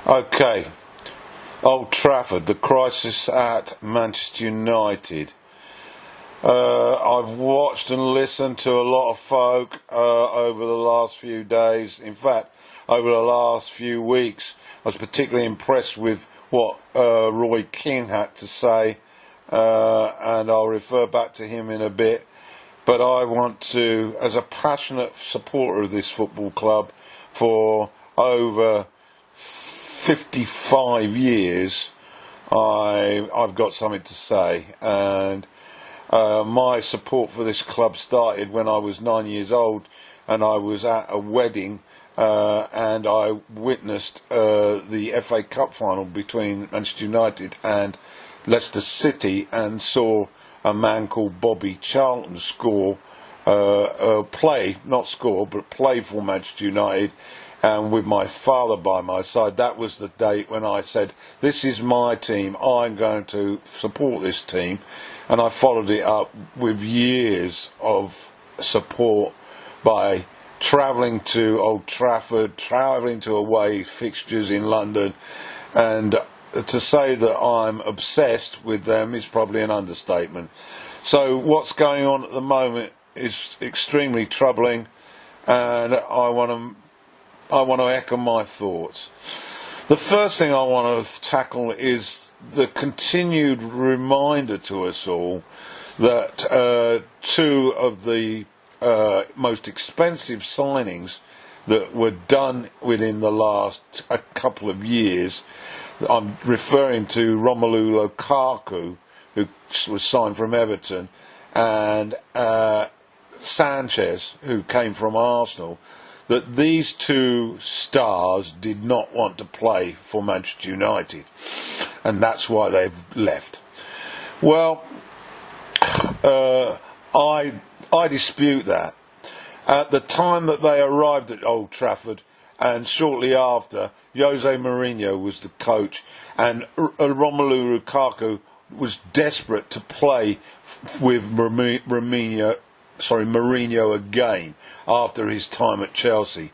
Okay, Old Trafford, the crisis at Manchester United. I've watched and listened to a lot of folk over the last few days. In fact, over the last few weeks, I was particularly impressed with what Roy Keane had to say, and I'll refer back to him in a bit. But I want to, as a passionate supporter of this football club for over 55 years, I've got something to say. And my support for this club started when I was 9 years old, and I was at a wedding and I witnessed the FA Cup final between Manchester United and Leicester City, and saw a man called Bobby Charlton play for Manchester United. And with my father by my side, that was the date when I said, this is my team, I'm going to support this team. And I followed it up with years of support by travelling to Old Trafford, travelling to away fixtures in London. And to say that I'm obsessed with them is probably an understatement. So what's going on at the moment is extremely troubling, and I want to echo my thoughts. The first thing I want to tackle is the continued reminder to us all that two of the most expensive signings that were done within the last a couple of years, I'm referring to Romelu Lukaku, who was signed from Everton, and Sanchez, who came from Arsenal, that these two stars did not want to play for Manchester United, and that's why they've left. Well, I dispute that. At the time that they arrived at Old Trafford, and shortly after, Jose Mourinho was the coach, and Romelu Lukaku was desperate to play with Mourinho again after his time at Chelsea.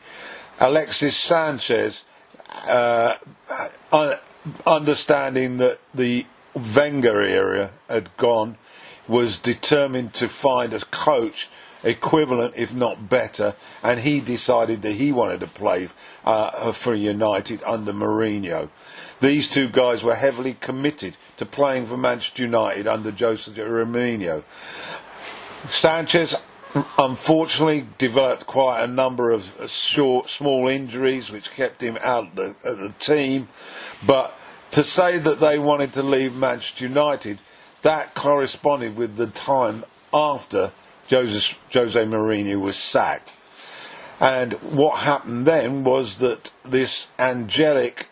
Alexis Sanchez, understanding that the Wenger era had gone, was determined to find a coach equivalent, if not better, and he decided that he wanted to play for United under Mourinho. These two guys were heavily committed to playing for Manchester United under Jose Mourinho. Sanchez unfortunately developed quite a number of small injuries which kept him out of the team, but to say that they wanted to leave Manchester United, that corresponded with the time after Jose Mourinho was sacked. And what happened then was that this angelic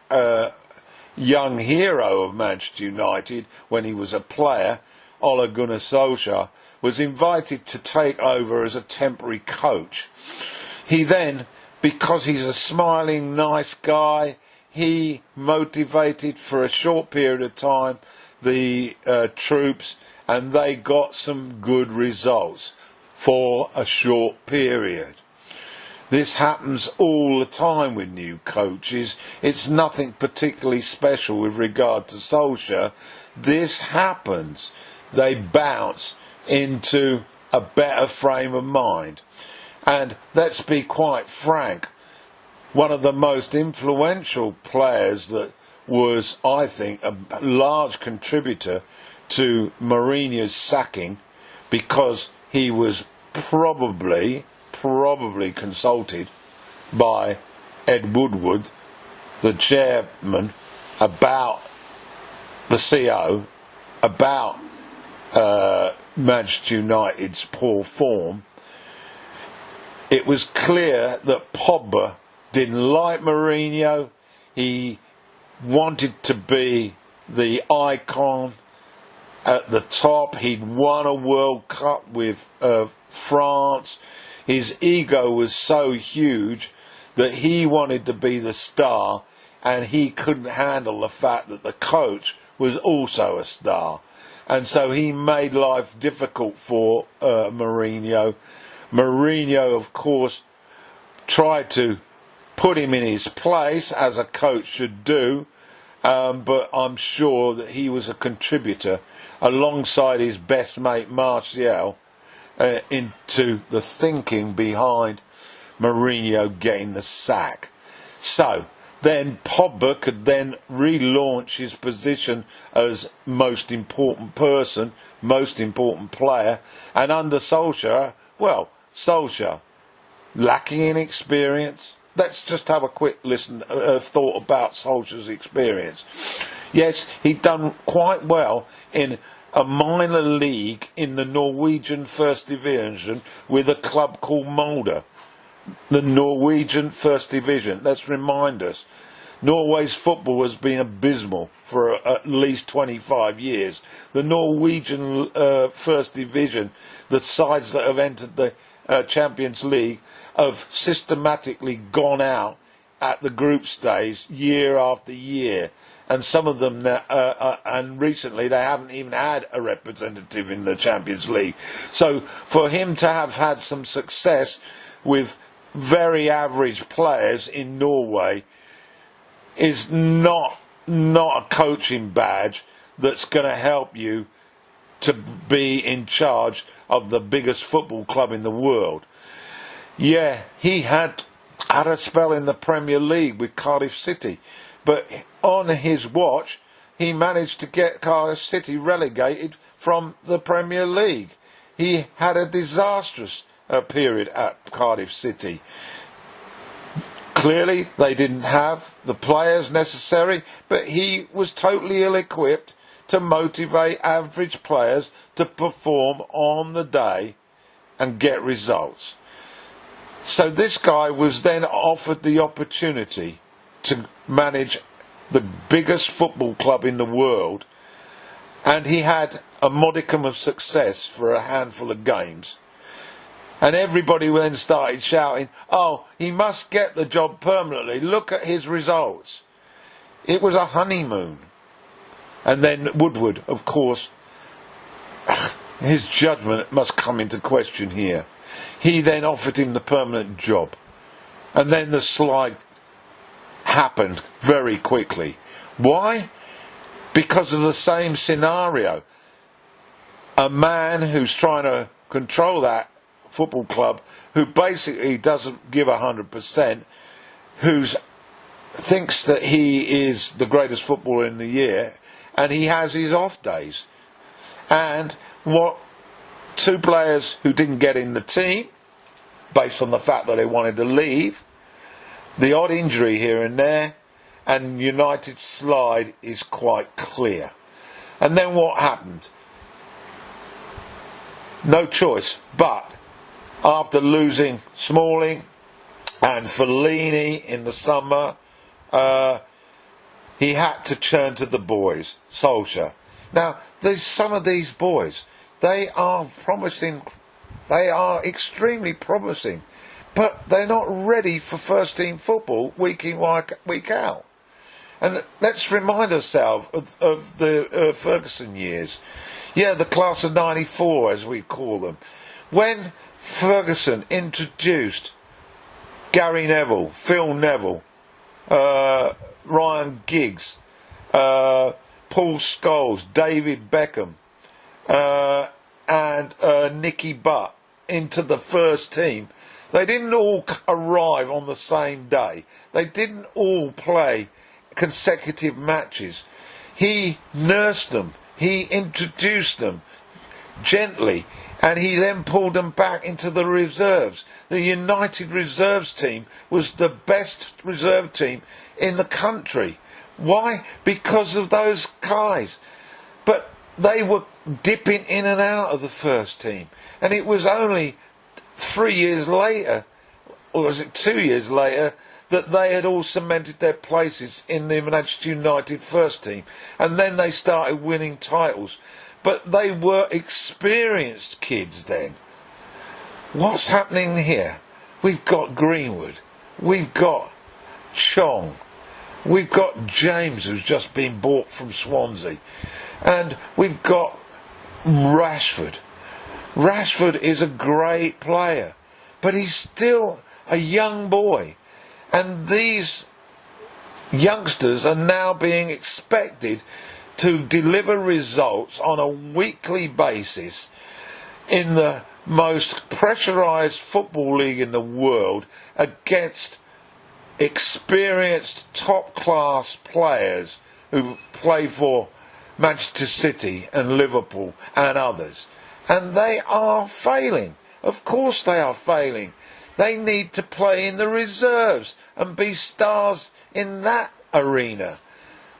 young hero of Manchester United, when he was a player, Ole Gunnar Solskjaer, was invited to take over as a temporary coach. He then, because he's a smiling, nice guy, he motivated for a short period of time the troops, and they got some good results for a short period. This happens all the time with new coaches. It's nothing particularly special with regard to Solskjaer. This happens. They bounce into a better frame of mind. And let's be quite frank, one of the most influential players that was, I think, a large contributor to Mourinho's sacking, because he was probably consulted by Ed Woodward, the chairman, about the CO, about Manchester United's poor form. It was clear that Pogba didn't like Mourinho. He wanted to be the icon at the top. He'd won a World Cup with France. His ego was so huge that he wanted to be the star, and he couldn't handle the fact that the coach was also a star. And so he made life difficult for Mourinho. Mourinho, of course, tried to put him in his place, as a coach should do, but I'm sure that he was a contributor alongside his best mate Martial into the thinking behind Mourinho getting the sack. So then Pogba could then relaunch his position as most important person, most important player, and under Solskjaer, well, Solskjaer, lacking in experience. Let's just have a quick thought about Solskjaer's experience. Yes, he'd done quite well in a minor league in the Norwegian First Division with a club called Molde. The Norwegian First Division. Let's remind us, Norway's football has been abysmal for at least 25 years. The Norwegian First Division, the sides that have entered the Champions League, have systematically gone out at the group stage year after year. And some of them, and recently, they haven't even had a representative in the Champions League. So for him to have had some success with very average players in Norway is not a coaching badge that's going to help you to be in charge of the biggest football club in the world. Yeah, he had a spell in the Premier League with Cardiff City, but on his watch he managed to get Cardiff City relegated from the Premier League. He had a disastrous period at Cardiff City. Clearly they didn't have the players necessary, but he was totally ill-equipped to motivate average players to perform on the day and get results. So this guy was then offered the opportunity to manage the biggest football club in the world, and he had a modicum of success for a handful of games. And everybody then started shouting, oh, he must get the job permanently. Look at his results. It was a honeymoon. And then Woodward, of course, his judgment must come into question here. He then offered him the permanent job. And then the slide happened very quickly. Why? Because of the same scenario. A man who's trying to control that football club, who basically doesn't give 100%, who thinks that he is the greatest footballer in the year, and he has his off days. And what two players who didn't get in the team, based on the fact that they wanted to leave, the odd injury here and there, and United's slide is quite clear. And then what happened? No choice, but after losing Smalling and Fellaini in the summer, he had to turn to the boys, Solskjaer. Now, some of these boys, they are promising, they are extremely promising, but they're not ready for first team football week in, week out. And let's remind ourselves of the Ferguson years. Yeah, the class of 94, as we call them. When Ferguson introduced Gary Neville, Phil Neville, Ryan Giggs, Paul Scholes, David Beckham, and Nicky Butt into the first team, they didn't all arrive on the same day. They didn't all play consecutive matches. He nursed them. He introduced them gently, and he then pulled them back into the reserves. The United reserves team was the best reserve team in the country. Why? Because of those guys. But they were dipping in and out of the first team. And it was only 3 years later, or was it 2 years later, that they had all cemented their places in the Manchester United first team. And then they started winning titles. But they were experienced kids then. What's happening here? We've got Greenwood. We've got Chong. We've got James, who's just been bought from Swansea. And we've got Rashford. Rashford is a great player, but he's still a young boy. And these youngsters are now being expected to deliver results on a weekly basis in the most pressurised football league in the world against experienced top-class players who play for Manchester City and Liverpool and others. And they are failing. Of course they are failing. They need to play in the reserves and be stars in that arena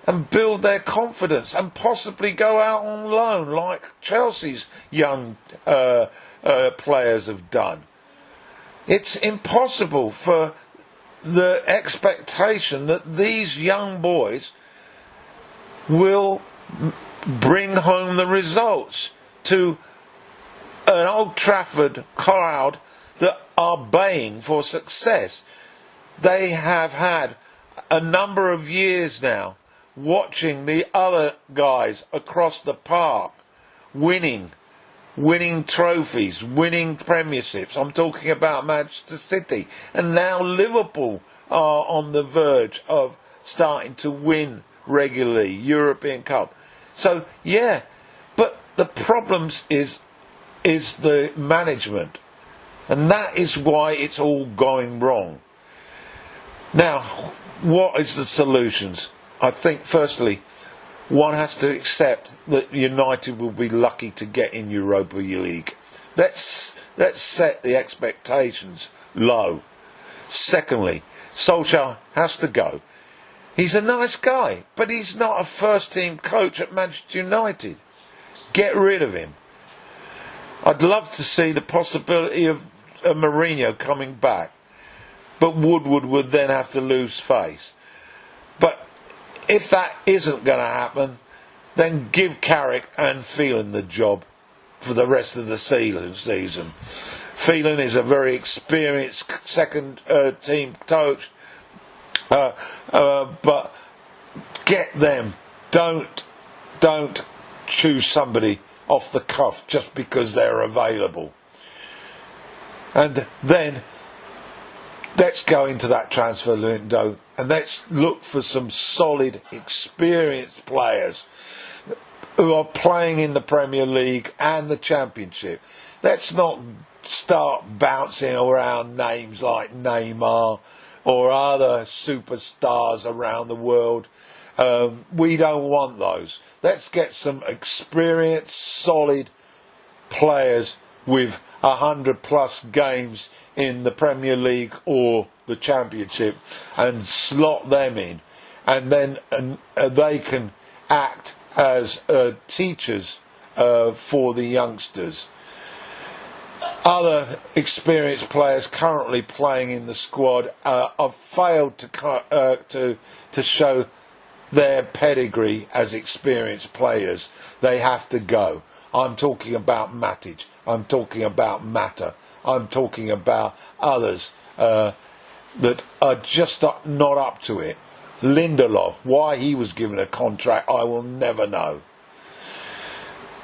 and build their confidence and possibly go out on loan like Chelsea's young players have done. It's impossible for the expectation that these young boys will bring home the results to an Old Trafford crowd that are baying for success. They have had a number of years now watching the other guys across the park winning trophies, winning premierships. I'm talking about Manchester City. And now Liverpool are on the verge of starting to win regularly European Cup. So, yeah, but the problems is the management. And that is why it's all going wrong. Now, what is the solutions? I think, firstly, one has to accept that United will be lucky to get in Europa League. Let's set the expectations low. Secondly, Solskjaer has to go. He's a nice guy, but he's not a first-team coach at Manchester United. Get rid of him. I'd love to see the possibility of Mourinho coming back, but Woodward would then have to lose face. But if that isn't going to happen, then give Carrick and Phelan the job for the rest of the season. Phelan is a very experienced second-team coach, but get them. Don't choose somebody off the cuff just because they're available. And then let's go into that transfer window and let's look for some solid, experienced players who are playing in the Premier League and the Championship. Let's not start bouncing around names like Neymar or other superstars around the world. We don't want those. Let's get some experienced, solid players with 100+ games in the Premier League or the Championship and slot them in, and then they can act as teachers for the youngsters. Other experienced players currently playing in the squad have failed to show their pedigree as experienced players. They have to go. I'm talking about Matic. I'm talking about Mata. I'm talking about others that are just not up to it. Lindelof, why he was given a contract, I will never know.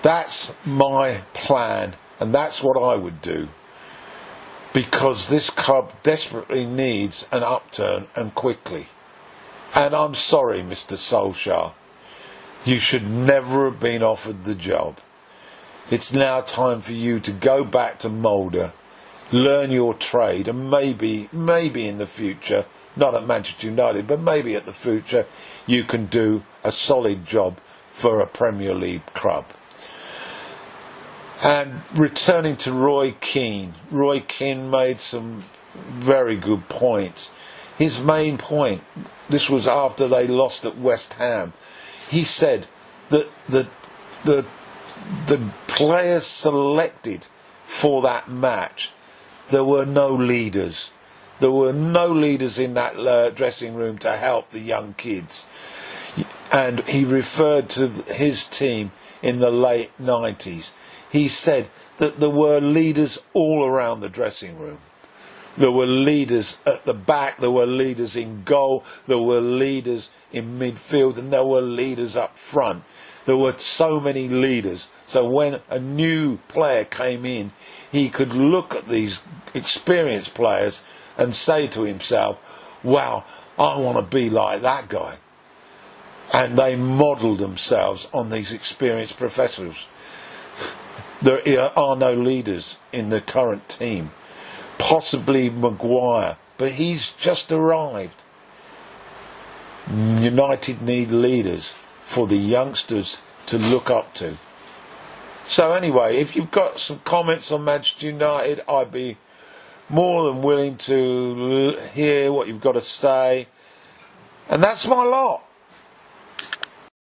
That's my plan, and that's what I would do. Because this club desperately needs an upturn, and quickly. And I'm sorry, Mr. Solskjaer. You should never have been offered the job. It's now time for you to go back to Mulder, learn your trade, and maybe in the future, not at Manchester United, but maybe at the future, you can do a solid job for a Premier League club. And returning to Roy Keane made some very good points. His main point, this was after they lost at West Ham, he said that the players selected for that match, there were no leaders. There were no leaders in that dressing room to help the young kids. And he referred to his team in the late 90s. He said that there were leaders all around the dressing room. There were leaders at the back, there were leaders in goal, there were leaders in midfield, and there were leaders up front. There were so many leaders. So when a new player came in, he could look at these experienced players and say to himself, wow, I want to be like that guy. And they model themselves on these experienced professionals. There are no leaders in the current team. Possibly Maguire, but he's just arrived. United need leaders for the youngsters to look up to. So anyway, if you've got some comments on Manchester United, I'd be more than willing to hear what you've got to say. And that's my lot.